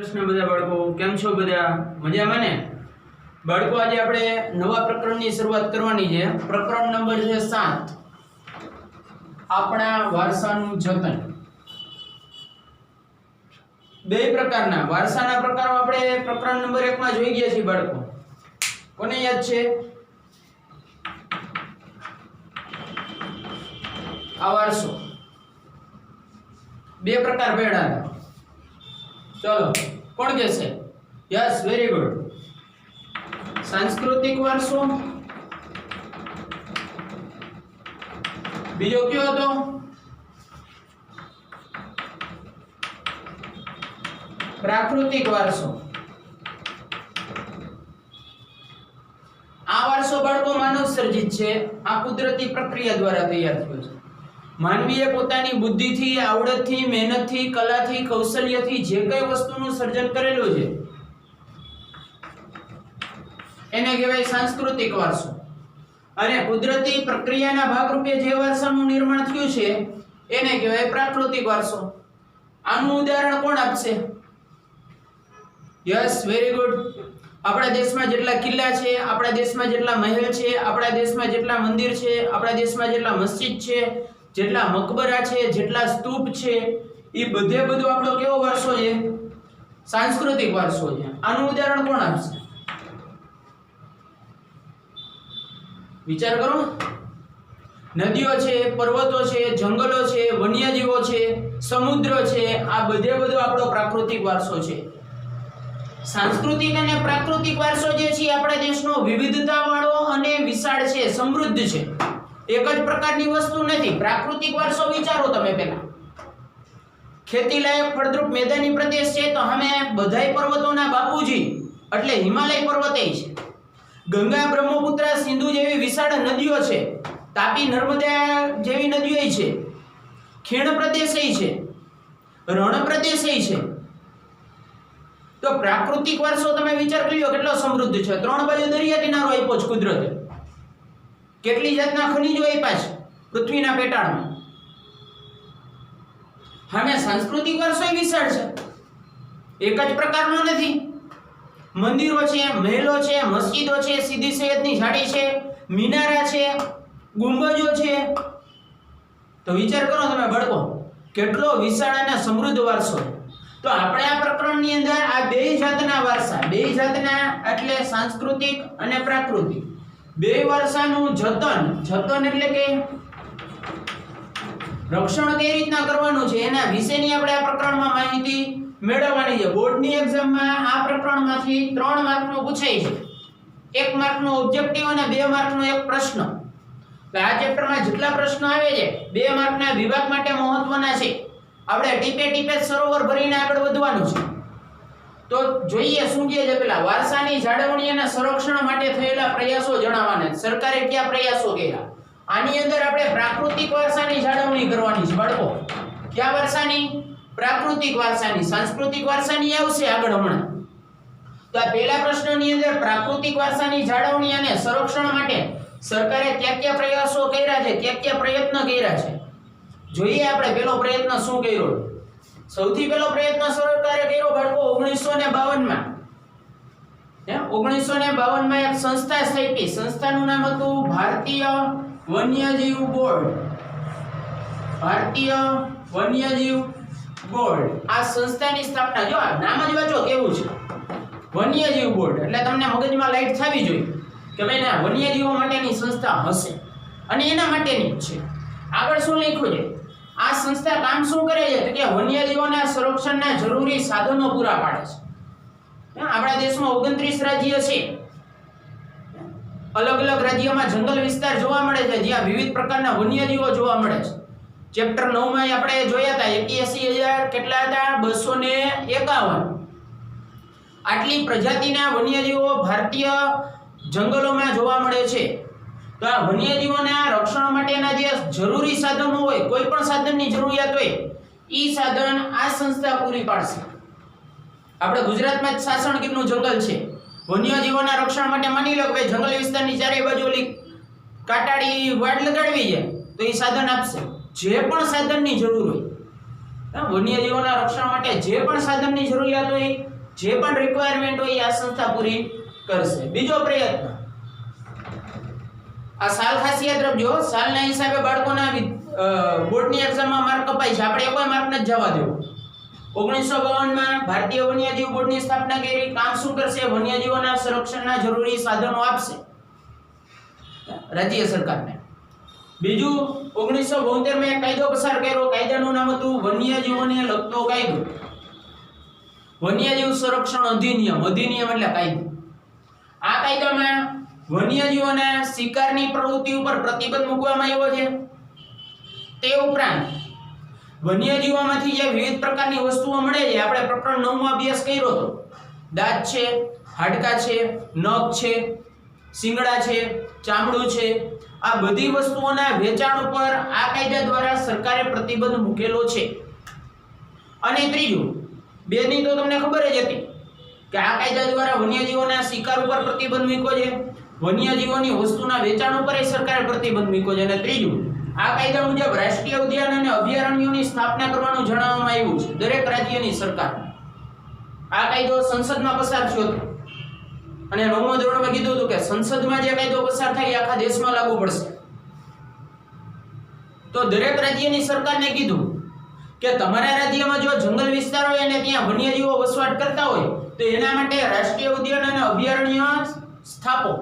કૃષ્ણ બધા બાળકો કેમ છો બધા મજામાં ને બાળકો આજે આપણે નવા પ્રકરણની શરૂઆત કરવાની છે। પ્રકરણ નંબર છે 7 આપણા વારસાનું જતન। બે પ્રકારના વારસાના પ્રકારો આપણે પ્રકરણ નંબર 1 માં જોઈ ગયા છીએ બાળકો। કોને યાદ છે આ વારસો બે પ્રકાર પડ્યા હતા। चलो कौन कैसे यस वेरी गुड सांस्कृतिक वारसो बीजो क्यों હતો प्राकृतिक वारसो। आ वारसो बाळको मानव सर्जित छे। आ कुदरती प्रक्रिया द्वारा तैयार थयो छे। मानवीए पोतानी बुद्धिथी आवडतथी मेहनतथी कलाथी कौशल्यथी जे कई वस्तुनुं सर्जन करेલું છે એને કહેવાય सांस्कृतिक वारસો। અને કુદરતી પ્રક્રિયાના ભાગરૂપે જે વારસાનું નિર્માણ થયું છે એને કહેવાય પ્રાકૃતિક વારસો। આનું ઉદાહરણ કોણ આપશે? Yes very good. આપણા દેશમાં જેટલા કિલ્લા છે, આપણા દેશમાં જેટલા મહેલ છે, આપણા દેશમાં જેટલા મંદિર છે, આપણા દેશમાં જેટલા મસ્જિદ છે, જેટલા મકબરા છે, જેટલા સ્તૂપ છે, એ બધે બધો આપણો કેવો વારસો છે? सांस्कृतिक वारસો છે। આનું ઉદાહરણ કોણ આપશે? વિચાર કરો। નદીઓ છે, પર્વતો છે, જંગલો છે, વન્યજીવો છે, સમુદ્ર છે, આ બધે બધો આપણો પ્રાકૃતિક વારસો છે। सांस्कृतिक અને પ્રાકૃતિક વારસો જે છે આપણા દેશનો વિવિધતાવાળો અને વિશાળ છે, સમૃદ્ધ છે। एक ज प्रकारनी वस्तु नहीं। प्राकृतिक वारसो विचारो तमे पहेला खेती लायक फळद्रुप मैदानी प्रदेश छे तो हमें बधाई पर्वतोना बापूजी એટલે हिमालय पर्वतेय छे। गंगा ब्रह्मपुत्र सिंधु जेवी विशाળ नदीओ छे, तापी नर्मदा जेवी नदीओ छे, खीण प्रदेशय छे, रण प्रदेशय छे। तो प्राकृतिक वारसो तमे विचार कर्यो કેટલો સમૃદ્ધ છે। ત્રણ બાજુ દરિયા કિનારો આપ્યો છે કુદરતે। કેટલી જાતના ખનિજો આપ્યા છે પૃથ્વીના પેટાળમાં। હવે सांस्कृतिक વારસો વિશાળ છે, એક જ પ્રકારનો નથી। મંદિરો છે, મહેલો છે, મસ્જિદો છે, સીધી સૈયદની જાળી છે, મિનારા છે, ગુંબજો છે। તો વિચાર કરો તમે બાળકો કેટલો વિશાળ અને સમૃદ્ધ વારસો। તો આપણે આ પ્રકરણની અંદર આ બે જાતના વારસા, બે જાતના એટલે सांस्कृतिक અને પ્રાકૃતિક બે વારસાનું જતન, જતન એટલે કે રક્ષણ કઈ રીતના કરવાનું છે એના વિશેની આપણે આ પ્રકરણમાં માહિતી મેળવવાની છે। બોર્ડની એક્ઝામમાં આ પ્રકરણમાંથી 3 માર્કનું પૂછાય છે। 1 માર્કનો ઓબ્જેક્ટિવ અને 2 માર્કનો એક પ્રશ્ન। તો આ ચેપ્ટરમાં જેટલા પ્રશ્નો આવે છે 2 માર્કના વિભાગ માટે મહત્વના છે। આપણે ટીપે ટીપે સરોવર ભરીને આગળ વધવાનું છે। तो જોઈએ શું કહે છે પેલા વારસાની જાળવણી અને સંરક્ષણ માટે થયેલા પ્રયાસો જણાવવાના। સરકારે કયા પ્રયાસો કર્યા આની અંદર આપણે પ્રાકૃતિક વારસાની જાળવણી કરવાની છે બાળકો। કયા વારસાની? પ્રાકૃતિક વારસાની। सांस्कृतिक વારસાની આવશે આગળ હમણાં। તો આ પહેલા પ્રશ્નની અંદર પ્રાકૃતિક વારસાની જાળવણી અને સંરક્ષણ માટે સરકારે કયા પ્રયાસો કર્યા છે, કયા પ્રયત્ન કર્યા છે જોઈએ આપણે। પહેલો પ્રયત્ન શું કર્યો? સૌથી પહેલો પ્રયત્ન સરકારે કર્યો બાળકો 1952 માં। 1952 માં એક સંસ્થા સ્થાપી। સંસ્થાનું નામ હતું ભારતીય વન્યજીવ બોર્ડ। ભારતીય વન્યજીવ બોર્ડ। આ સંસ્થાની સ્થાપના જો નામ જ વાંચો કેવું છે વન્યજીવ બોર્ડ એટલે તમને મગજમાં લાઈટ થવી જોઈએ કે ભાઈ ના વન્યજીવો માટેની સંસ્થા હશે અને એના માટેની જ છે। આગળ શું લખ્યું છે? आ संस्था काम शू करे छे तो के वन्यजीवोना संरक्षणना जरूरी साधनो पूरा पाडे छे। आपणा देशमां 29 राज्य छे। अलग-अलग राज्योमां जंगल विस्तार जोवा मळे छे ज्यां विविध प्रकारना वन्यजीवो जोवा मळे छे। चेप्टर 9 માં આપણે જોયા હતા 81000 કેટલા હતા 251 આટલી પ્રજાતિના વન્યજીવો ભારતીય જંગલોમાં જોવા મળે છે। तो आ वन्यजीवोना रक्षण माटेना जे जरूरी साधनो होय कोई पण साधननी जरूरियात होय ई साधन आ संस्था पूरी पाडशे। आपणे गुजरातमां सासणगीरनुं जंगल छे। वन्यजीवोना रक्षण माटे मानी लो के जंगल विस्तारनी चारे बाजु ओली काटाड़ी वाड लगाडवी छे तो ई साधन आपशे। जे पण साधननी जरूर होय વન્યજીવોના રક્ષણ માટે જે પણ સાધનની જરૂરિયાત હોય, જે પણ રિક્વાયરમેન્ટ હોય, આ સંસ્થા પૂરી કરશે. બીજો પ્રયત્ન, આ સાલ ખાસ યાદ રાખજો. સાલના હિસાબે બાળકોના બોર્ડની એક્ઝામમાં માર્ક કપાય છે. આપણે કોઈ માર્ક નથી જવા દેવો. 1952 માં ભારતીય વન્યજીવ બોર્ડની સ્થાપના કરી. કામ શું કરશે? વન્યજીવોના સંરક્ષણના જરૂરી સાધનો આપશે રાજ્ય સરકારને. બીજું, 1972 માં એક કાયદો પસાર કર્યો. કાયદાનું નામ હતું વન્યજીવોને લગતો કાયદો, વન્યજીવ સંરક્ષણ અધિનિયમ. અધિનિયમ એટલે કાયદો. આ કાયદામાં વન્યજીવોના શિકારની પ્રવૃત્તિ ઉપર પ્રતિબંધ મૂકવામાં આવ્યો છે. તે ઉપરાંત વન્યજીવોમાંથી જે વિવિધ પ્રકારની વસ્તુઓ મળે છે, આપણે પ્રકરણ 9 માં અભ્યાસ કર્યો હતો. દાંત છે, હાડકા છે, નખ છે, શિંગડા છે, ચામડું છે, આ બધી વસ્તુઓના વેચાણ ઉપર આ કાયદા દ્વારા સરકારે પ્રતિબંધ મૂકેલો છે. અને ત્રીજું, બેની તો તમને ખબર જ હતી કે આ કાયદા દ્વારા વન્યજીવોના શિકાર ઉપર પ્રતિબંધ મૂક્યો છે, વન્યજીવોની વસ્તુના વેચાણ ઉપર સરકારે પ્રતિબંધ મૂક્યો છે. અને ત્રીજું, આ કાયદા મુજબ રાષ્ટ્રીય ઉદ્યાન અને અભયારણ્યોની સ્થાપના કરવાનું જણાવવામાં આવ્યું છે દરેક રાજ્યની સરકારને. આ કાયદો સંસદમાં પસાર થયો હતો અને 9મા ધોરણમાં કીધું હતું કે સંસદમાં જે કાયદો પસાર થાય એ આખા દેશમાં લાગુ પડશે. તો દરેક રાજ્યની સરકારને કીધું કે તમારા રાજ્યમાં જો જંગલ વિસ્તાર હોય અને ત્યાં વન્યજીવો વસવાટ કરતા હોય તો એના માટે રાષ્ટ્રીય ઉદ્યાન અને અભયારણ્ય સ્થાપો.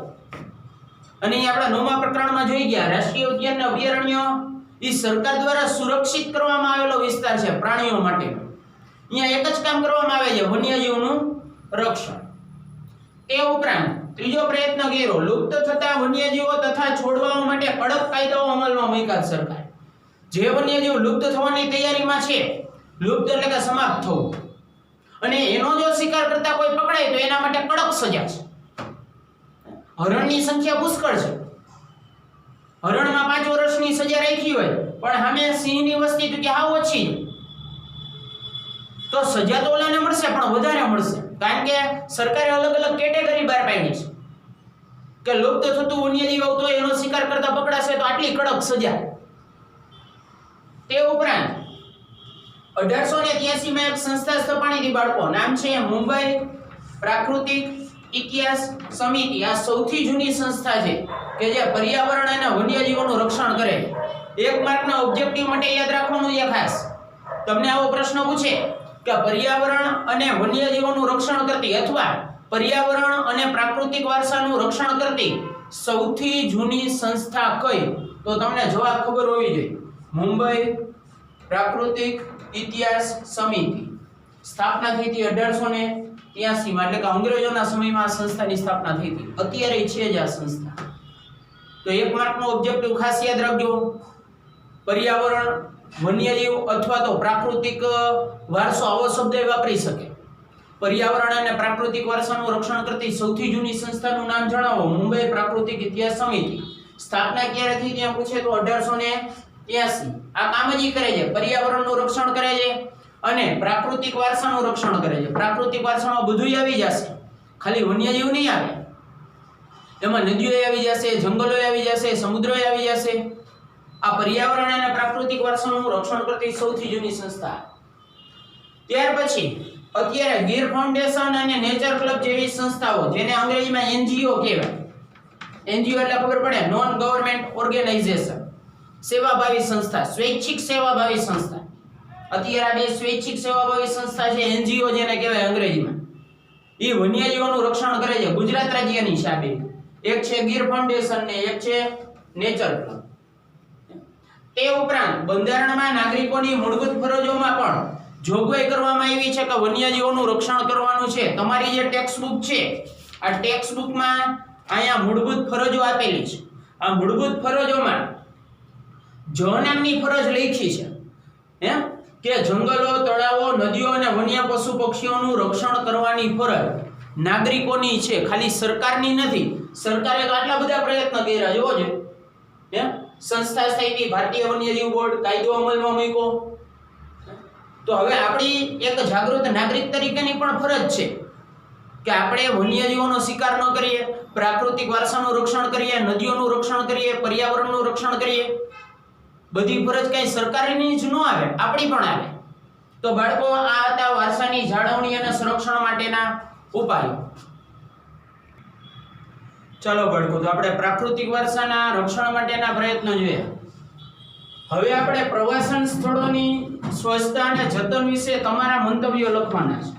અને એ આપણા 9મા પ્રકરણમાં જોઈ ગયા, રાષ્ટ્રીય ઉદ્યાન અને અભયારણ્ય એ સરકાર દ્વારા સુરક્ષિત કરવામાં આવેલો વિસ્તાર છે પ્રાણીઓ માટે. અહીંયા એક જ કામ કરવામાં આવે છે, વન્યજીવોનું રક્ષણ. તે ઉપરાંત ત્રીજો પ્રયત્ન કર્યો, લુપ્ત થતા વન્યજીવો તથા છોડવાઓ માટે કડક કાયદાઓ અમલમાં મૂક્યા સરકાર. જે વન્યજીવ લુપ્ત થવાની તૈયારીમાં છે, લુપ્ત એટલે કે સમાપ્ત થવું, અને એનો જો શિકાર કરતા કોઈ પકડાય તો એના માટે કડક સજા છે. હરણની સંખ્યા પુષ્કળ છે. હરણમાં 5 વર્ષની સજા રાખી હોય પણ સામે સિંહની વસ્તી તો કે હાવ ઓછી છે, તો સજા તો ઓલાને મળશે પણ વધારે મળશે. કારણ કે સરકારે અલગ અલગ કેટેગરી બહાર પાડી છે કે લુપ્ત થતું વન્યજીવ આવતો હોય એનો શિકાર કરતા પકડાશે તો આટલી કડક સજા. તે ઉપરાંત 1883 માં એક સંસ્થા સ્થપાણી હતી બાળકો, નામ છે મુંબઈ પ્રાકૃતિક ઇતિહાસ સમિતિ. આ સૌથી જૂની સંસ્થા છે કે જે પર્યાવરણ અને વન્યજીવોનું રક્ષણ કરે. 1 માર્કના ઓબ્જેક્ટિવ માટે યાદ રાખવાનું છે ખાસ. તમને આવો પ્રશ્ન પૂછે કે પર્યાવરણ અને વન્યજીવોનું રક્ષણ કરતી અથવા પર્યાવરણ અને પ્રાકૃતિક વારસાનું રક્ષણ કરતી સૌથી જૂની સંસ્થા કઈ, તો તમને જવાબ ખબર હોવી જોઈએ. મુંબઈ પ્રાકૃતિક ઇતિહાસ સમિતિ. સ્થાપના થઈ હતી 1883 માં, એટલે કે અંગ્રેજોના સમયમાં આ સંસ્થાની સ્થાપના થઈ હતી. અત્યારે છે જ આ સંસ્થા. તો 1 માર્કનો ઓબ્જેક્ટિવ ખાસ યાદ રાખજો, પર્યાવરણ, વન્યજીવ અથવા તો પ્રાકૃતિક વારસો. આવો શબ્દ વાપરી શકે. પર્યાવરણ અને પ્રાકૃતિક વારસાનું રક્ષણ કરતી સૌથી જૂની સંસ્થાનું નામ જણાવો. મુંબઈ પ્રાકૃતિક ઇતિહાસ સમિતિ. સ્થાપના ક્યારે થઈ ત્યાં પૂછે તો 1883. આ કામ જ કરે છે, પર્યાવરણનું રક્ષણ કરે છે અને પ્રાકૃતિક વારસાનું રક્ષણ કરે છે. પ્રાકૃતિક વારસામાં બધું આવી જશે, ખાલી વન્યજીવ નહીં આવે. એમાં નદીઓ આવી જશે, જંગલો આવી જશે, સમુદ્રો આવી જશે. આ પર્યાવરણ અને પ્રાકૃતિક વારસાનું રક્ષણ કરતી સૌથી જૂની સંસ્થા. ત્યાર પછી અત્યારે ગીર ફાઉન્ડેશન અને નેચર ક્લબ જેવી સંસ્થાઓ, જેને અંગ્રેજીમાં NGO કહેવાય. NGO એટલે ખબર પડે, નોન ગવર્નમેન્ટ ઓર્ગેનાઇઝેશન, સેવાભાવી સંસ્થા, સ્વૈચ્છિક સેવાભાવી સંસ્થા. અત્યારે આ બે સ્વૈચ્છિક સેવાભાવી સંસ્થા છે, NGO જેને કહેવાય અંગ્રેજીમાં. એ વન્યજીવોનું રક્ષણ કરે છે. ગુજરાત રાજ્યની છે આ બે. એક છે ગીર ફાઉન્ડેશન ને એક છે નેચર ક્લબ. તે ઉપરાંત બંધારણમાં નાગરિકોની મૂળભૂત ફરજોમાં પણ જોગવાઈ કરવામાં આવી છે કે વન્યજીવોનું રક્ષણ કરવાનું છે. તમારી જે ટેક્સ્ટ બુક છે, આ ટેક્સ્ટ બુકમાં અહીંયા મૂળભૂત ફરજો આપેલી છે. આ મૂળભૂત ફરજોમાં જ નામની ફરજ લખી છે કે જંગલો, તળાવો, નદીઓ અને વન્ય પશુ પક્ષીઓનું રક્ષણ કરવાની ફરજ નાગરિકોની છે, ખાલી સરકારની નથી. સરકારે તો આટલા બધા પ્રયત્ન કર્યા, જોવો છે. સંસ્થા સ્થાપી, ભારતીય વન્યજીવ બોર્ડ, કાયદો અમલમાં મૂક્યો. તો હવે આપણી એક જાગૃત નાગરિક તરીકેની પણ ફરજ છે કે આપણે વન્યજીવોનો શિકાર ન કરીએ, પ્રાકૃતિક વારસાનું રક્ષણ કરીએ, નદીઓનું રક્ષણ કરીએ, પર્યાવરણનું રક્ષણ કરીએ. બધી ફરજ કઈ સરકારની જ ન આવે, આપણી પણ આવે. તો બાળકો આ હતા વારસાની જાળવણી અને સંરક્ષણ માટેના ઉપાયો. ચાલો બાળકો, તો આપણે પ્રાકૃતિક વારસાના રક્ષણ માટેના પ્રયત્નો જોયા. હવે આપણે પ્રવાસન સ્થળોની સ્વચ્છતા અને જતન વિશે તમારા મંતવ્યો લખવાના છે.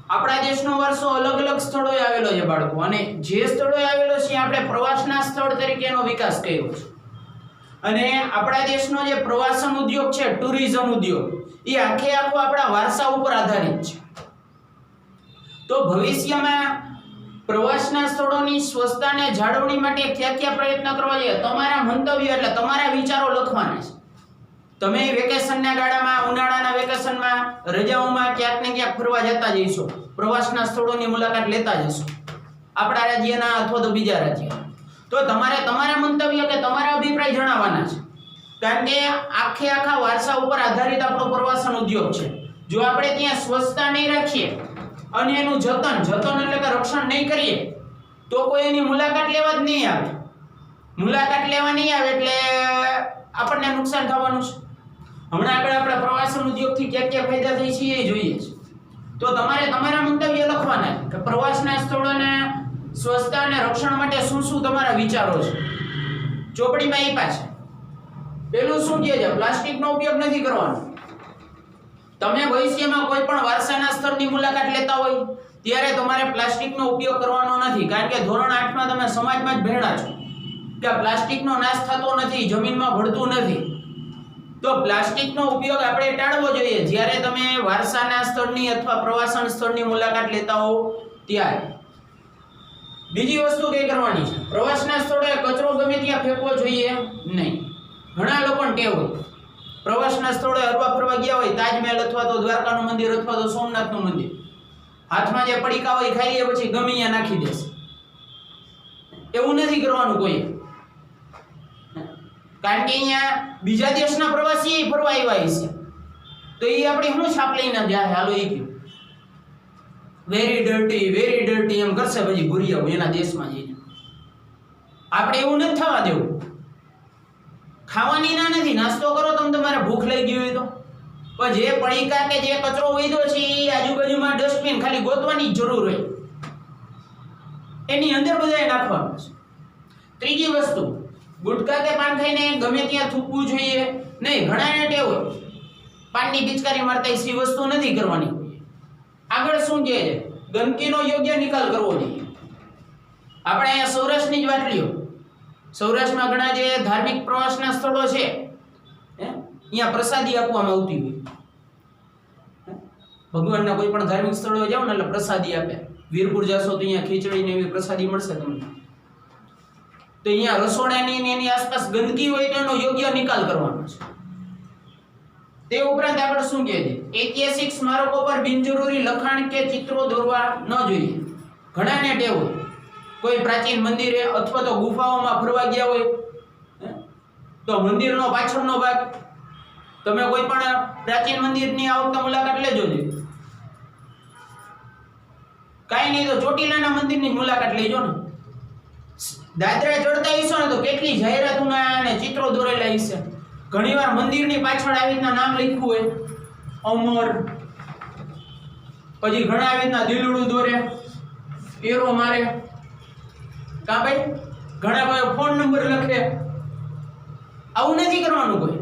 આપણા દેશનો વારસો અલગ અલગ સ્થળોએ આવેલો છે બાળકો, અને જે સ્થળોએ આવેલો છે આપણે પ્રવાસના સ્થળ તરીકેનો વિકાસ કર્યો છે. અને આપણા દેશનો જે પ્રવાસન ઉદ્યોગ છે, ટુરિઝમ ઉદ્યોગ, એ આખે આખો આપણા વારસા ઉપર આધારિત છે. તો ભવિષ્યમાં પ્રવાસના સ્થળોની સ્વચ્છતાને જાળવણી માટે કયા કયા પ્રયત્ન કરવા જોઈએ, તમારા મંતવ્યો એટલે તમારા વિચારો લખવાના છે. તમે વેકેશનના ગાળામાં, ઉનાળાના વેકેશનમાં, રજાઓમાં ક્યાંક ને ક્યાંક ફરવા જતા જઈશો, પ્રવાસના સ્થળોની મુલાકાત લેતા જશો, આપણા રાજ્યના અથવા તો બીજા રાજ્યના. તો તમારે તમારા મંતવ્ય કે તમારા અભિપ્રાય જણાવવાના છે, કારણ કે આખે આખા વારસા ઉપર આધારિત આપણો પ્રવાસન ઉદ્યોગ છે. જો આપણે ત્યાં સ્વચ્છતા નહીં રાખીએ અને એનું જતન એટલે કે રક્ષણ નહીં કરીએ તો કોઈ એની મુલાકાત લેવા જ નહીં આવે. મુલાકાત લેવા નહીં આવે એટલે આપણને નુકસાન થવાનું છે. હમણાં આગળ આપણા પ્રવાસન ઉદ્યોગથી ક્યાં ક્યાં ફાયદા થાય છે એ જોઈએ છે. તો તમારે તમારા મંતવ્ય લખવાના છે કે પ્રવાસના સ્થળોના સ્વચ્છતા અને રક્ષણ માટે શું શું તમારા વિચારો છે. ચોપડીમાં આપ્યા છે. પેલું શું કહે છે, પ્લાસ્ટિકનો ઉપયોગ નથી કરવાનો. તમે ભવિષ્યમાં કોઈ પણ વારસાના સ્થળની મુલાકાત લેતા હોય ત્યારે તમારે પ્લાસ્ટિકનો ઉપયોગ કરવાનો નથી, કારણ કે ધોરણ 8 માં તમે સમાજમાં જ ભણ્યા છો કે પ્લાસ્ટિકનો નાશ થતો નથી, જમીનમાં ભળતું નથી. તો પ્લાસ્ટિકનો ઉપયોગ આપણે ટાળવો જોઈએ જ્યારે તમે વારસાના સ્થળની અથવા પ્રવાસન સ્થળની મુલાકાત લેતા હો ત્યારે. બીજી વસ્તુ કઈ કરવાની છે, પ્રવાસના સ્થળોએ કચરો ગમે ત્યાં ફેંકવો જોઈએ નહીં. ઘણા લોકોને ટેવ હોય, પ્રવાસના સ્થળોએ હરવા ફરવા ગયા હોય, તાજમહેલ અથવા તો દ્વારકાનું મંદિર અથવા તો સોમનાથનું મંદિર, હાથમાં જે પડીકા હોય ખાઈ લે પછી ગમે ત્યાં નાખી દેશે. એવું નથી કરવાનું કોઈ, કારણ કે અહીંયા બીજા દેશના પ્રવાસી ફરવા આવ્યા છે તો એ આપણી શું છાપ લઈને જાય, હાલો એ કહ્યું વેરી ડર્ટી એમ કરશે પછી ભૂરિયા એના દેશમાં જઈને. આપણે એવું નથી થવા દેવું. ખાવાની ના નથી, નાસ્તો કરો તમે, તમારે ભૂખ લઈ ગઈ હોય તો, પણ જે પડીકા કે જે કચરો વૈધો છે એ આજુબાજુમાં ડસ્ટબિન ખાલી ગોતવાની જ જરૂર હોય, એની અંદર બધાએ નાખવાનું છે. ત્રીજી વસ્તુ, ગુટકા કે પાન ખાઈને ગમે ત્યાં થૂકવું જોઈએ નહીં. ઘણાને ટેવ હોય પાનની પિચકારી મારતા, એ વસ્તુ નથી કરવાની. આગળ શું કહે છે, ગંદકીનો યોગ્ય નિકાલ કરવો જોઈએ. આપણે અહીંયા સૌરાષ્ટ્રની જ વાત લ્યો, સૌરાષ્ટ્રમાં ઘણા જે ધાર્મિક પ્રવાસના સ્થળો છે અહીંયા પ્રસાદી આપવામાં આવતી હોય. ભગવાનના કોઈ પણ ધાર્મિક સ્થળોએ જાઓ ને એટલે પ્રસાદી આપે. વીરપુર જશો તો અહીંયા ખીચડી ને એવી પ્રસાદી મળશે તમને. તો અહીંયા રસોડાની ને એની આસપાસ ગંદકી હોય તો એનો યોગ્ય નિકાલ કરવાનો છે. તે ઉપરાંત આપણે શું કહે છે, ઐતિહાસિક સ્મારકો પર બિનજરૂરી લખાણ કે ચિત્રો દોરવા ન જોઈએ. ઘણાને ટેવ હોય, કોઈ પ્રાચીન મંદિરે અથવા તો ગુફાઓમાં ફરવા ગયા હોય તો મંદિરનો પાછળનો ભાગ, તમે કોઈ પણ પ્રાચીન મંદિરની આ વખતે મુલાકાત લેજો ને, કાંઈ નહીં તો ચોટીલાના મંદિરની મુલાકાત લેજો ને. દાદરા ચડતા હશો ને તો કેટલી જાહેરાતોના અને ચિત્રો દોરેલા હશે. ઘણીવાર મંદિરની પાછળ આવી રીતના નામ લખ્યું હોય, અમર, પછી ઘણા આવી રીતના દિલડું દોરે, એરો મારે, કા ભાઈ ઘણા ભાઈ ફોન નંબર લખે. આવું નથી કરવાનું કોઈ,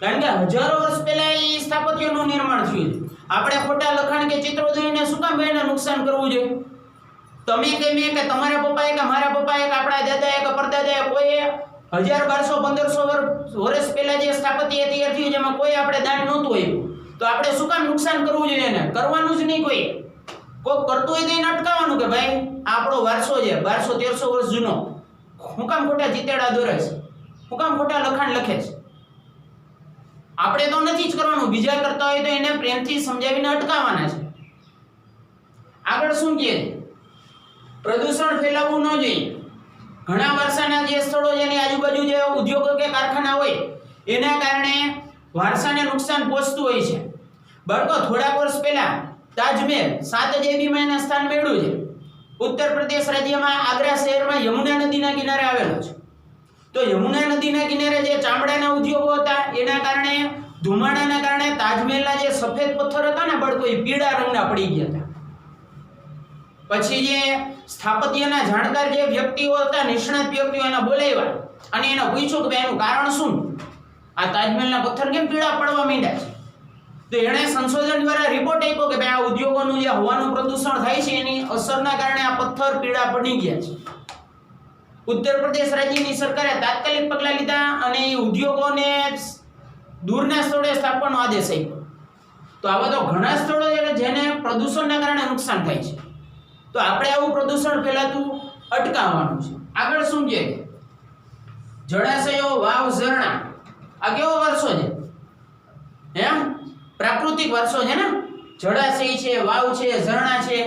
કારણ કે હજારો વર્ષ પહેલા એ સ્થાપત્યનું નિર્માણ થયું છે. આપણે ખોટા લખાણ કે ચિત્રો દોરીને શું કામ એને નુકસાન કરવું જોઈએ? તમે કે મેં કે તમારા પપ્પાએ કે મારા પપ્પાએ કે આપણા દાદાએ કે પરદાદાએ કોઈ 1000-1200-1500 વર્ષ પહેલા જે સ્થાપત્ય તૈયાર થયું જેમાં કોઈ આપણે દાન નહોતું આપ્યું, તો આપણે શું કામ નુકસાન કરવું જોઈએ? એને કરવાનું જ નહીં. કોઈ કરતું હોય તો એને અટકાવવાનું કે ભાઈ આપણો વારસો છે 1200-1300 વર્ષ જૂનો, હું કામ ખોટા ચિતેડા દોરે છે, હું કામ ખોટા લખાણ લખે છે? આપણે તો નથી જ કરવાનું, બીજા કરતા હોય તો એને પ્રેમથી સમજાવીને અટકાવવાના છે. આગળ શું કહે, પ્રદૂષણ ફેલાવવું ન જોઈએ. ઘણા વારસાના જે સ્થળો જેની આજુબાજુ જે ઉદ્યોગો કે કારખાના હોય એના કારણે વારસાને નુકસાન પહોંચતું હોય છે. બાળકો, થોડાક વર્ષ પહેલા તાજમહેલ 7 અજાયબીમાં સ્થાન મેળવ્યું છે. ઉત્તર પ્રદેશ રાજ્યમાં આગ્રા શહેરમાં યમુના નદીના કિનારે આવેલો છે. તો યમુના નદીના કિનારે જે ચામડાના ઉદ્યોગો હતા એના કારણે ધુમાડાના કારણે તાજમહેલના જે સફેદ પથ્થર હતા ને બાળકો, એ પીળા રંગના પડી ગયા હતા. પછી જે સ્થાપત્યના જાણકાર જે વ્યક્તિઓ હતા, નિષ્ણાત વ્યક્તિઓ, એને બોલાવ્યા અને એને પૂછ્યું કે ભાઈ એનું કારણ શું, આ તાજમહેલના પથ્થર કેમ પીળા પડવા માંડ્યા છે? તો એણે સંશોધન દ્વારા રિપોર્ટ આપ્યો કે ભાઈ આ ઉદ્યોગોનું જે હવાનું પ્રદૂષણ થાય છે એની અસરના કારણે આ પથ્થર પીળા પડી ગયા છે. ઉત્તર પ્રદેશ રાજ્યની સરકારે તાત્કાલિક પગલાં લીધા અને એ ઉદ્યોગોને દૂરના સ્થળે સ્થાપવાનો આદેશ આપ્યો. તો આવા તો ઘણા સ્થળો છે જેને પ્રદૂષણના કારણે નુકસાન થાય છે. તો આપણે આવું પ્રદૂષણ ફેલાતું અટકાવવાનું છે. આગળ શું છે? જળાશયો, વાવ, ઝરણા, આ કેવો વારસો છે? એમ પ્રાકૃતિક વારસો છે ને. જળાશય છે, વાવ છે, ઝરણા છે.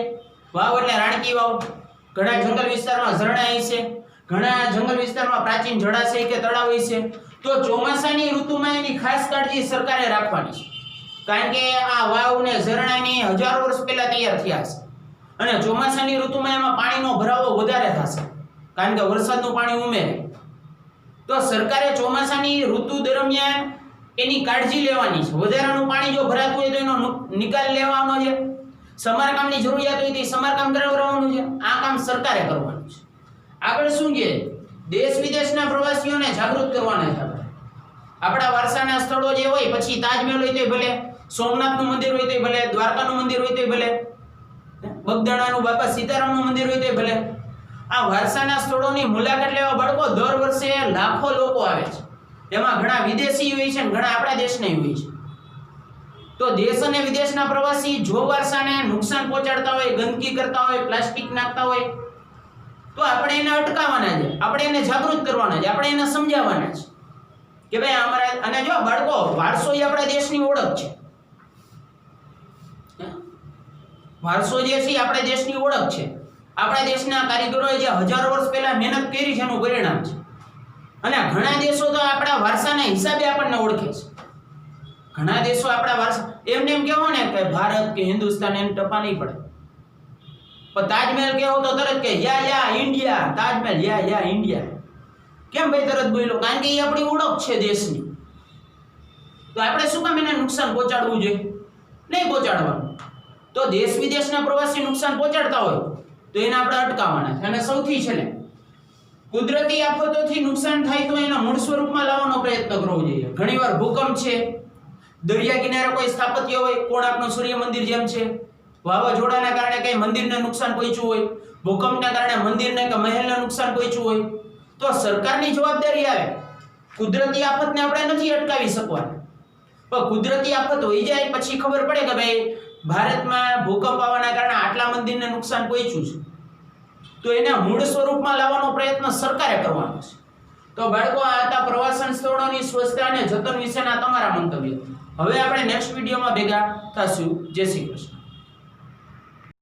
વાવ એટલે રાણકી વાવ. ઘણા જંગલ વિસ્તારમાં ઝરણા છે, ઘણા જંગલ વિસ્તારમાં પ્રાચીન જળાશય કે તળાવ છે. તો ચોમાસાની ઋતુમાં એની ખાસ કાળજી સરકારે રાખવાની છે, કારણ કે આ વાવ ને ઝરણાની હજારો વર્ષ પહેલા તૈયાર થયા છે અને ચોમાસાની ઋતુમાં એમાં પાણીનો ભરાવો વધારે થશે, કારણ કે વરસાદનું પાણી ઉમેરે. તો સરકારે ચોમાસાની ઋતુ દરમિયાન એની કાળજી લેવાની છે. વધારાનું પાણી જો ભરાતું હોય તો એનો નિકાલ લેવાનો છે. સમારકામની જરૂરિયાત હોય તો સમારકામ કરાવવાનું છે. આ કામ સરકારે કરવાનું છે. આગળ શું છે? દેશ વિદેશના પ્રવાસીઓને જાગૃત કરવાના છે. આપણા વારસાના સ્થળો જે હોય, પછી તાજમહેલ હોય તોય ભલે, સોમનાથનું મંદિર હોય તોય ભલે, દ્વારકાનું મંદિર હોય તોય ભલે, બગદાણાનું બાપા સીતારામનું મંદિર હોય તોય ભલે, આ વારસાના સ્થળોની મુલાકાત લેવા બાળકો દર વર્ષે લાખો લોકો આવે છે. એમાં ઘણા વિદેશી હોય છે અને ઘણા આપણા દેશના હોય છે. તો દેશ અને વિદેશના પ્રવાસી જો વારસાને નુકસાન પહોંચાડતા હોય, ગંદકી કરતા હોય, પ્લાસ્ટિક નાખતા હોય, તો આપણે એને અટકાવવાના છે, આપણે એને જાગૃત કરવાના છે, આપણે એને સમજાવવાના છે કે ભાઈ અમારા. અને જો બાળકો, વારસો એ આપણા દેશની ઓળખ છે. વારસો જે છે આપણા દેશની ઓળખ છે. આપણા દેશના કારીગરોએ જે હજારો વર્ષ પહેલા મહેનત કરી છે એનું પરિણામ છે. અને ઘણા દેશો તો આપણા વારસાના હિસાબે આપણને ઓળખે છે. ઘણા દેશો આપણા વારસા એમને એમ કહેવો ને કે ભારત કે હિન્દુસ્તાન, એને ટપા નહીં પડે. પણ તાજમહેલ કહેવો તો તરત કે યા ઇન્ડિયા, તાજમહેલ યા ઇન્ડિયા. કેમ ભાઈ તરત બોલ્યો? કારણ કે એ આપણી ઓળખ છે દેશની. તો આપણે શું કામ એને નુકસાન પહોંચાડવું જોઈએ? નહીં પહોંચાડવાનું. તો દેશ વિદેશના પ્રવાસી નુકસાન પહોંચાડતા હોય તો એને આપણે અટકાવવાના છે. અને સૌથી છેલ્લે, કુદરતી આફતોથી નુકસાન થાય તો એના મૂળ સ્વરૂપમાં લાવવાનો પ્રયત્ન કરવો જોઈએ. ઘણીવાર ભૂકંપ છે, દરિયા કિનારે કોઈ સ્થાપત્ય હોય, કોણાર્કનું સૂર્ય મંદિર જેમ છે, વાવાઝોડાના કારણે કઈ મંદિરને નુકસાન પહોંચ્યું હોય, ભૂકંપના કારણે મંદિરને કે મહેલને નુકસાન પહોંચ્યું હોય, તો સરકારની જવાબદારી આવે. કુદરતી આફતને આપણે નથી અટકાવી શકવાના, પણ કુદરતી આફત હોઈ જાય પછી ખબર પડે કે ભાઈ ભારતમાં ભૂકંપ આવવાના કારણે આટલા મંદિરને નુકસાન પહોંચ્યું છે, તો એને મૂળ સ્વરૂપમાં લાવવાનો પ્રયત્ન સરકારે કરવાનો છે. તો બાળકો, આ હતા પ્રવાસન સ્થળોની સ્વચ્છતા અને જતન વિશેના તમારા મંતવ્યો. હવે આપણે નેક્સ્ટ વિડીયોમાં ભેગા થશું. જય શ્રી કૃષ્ણ.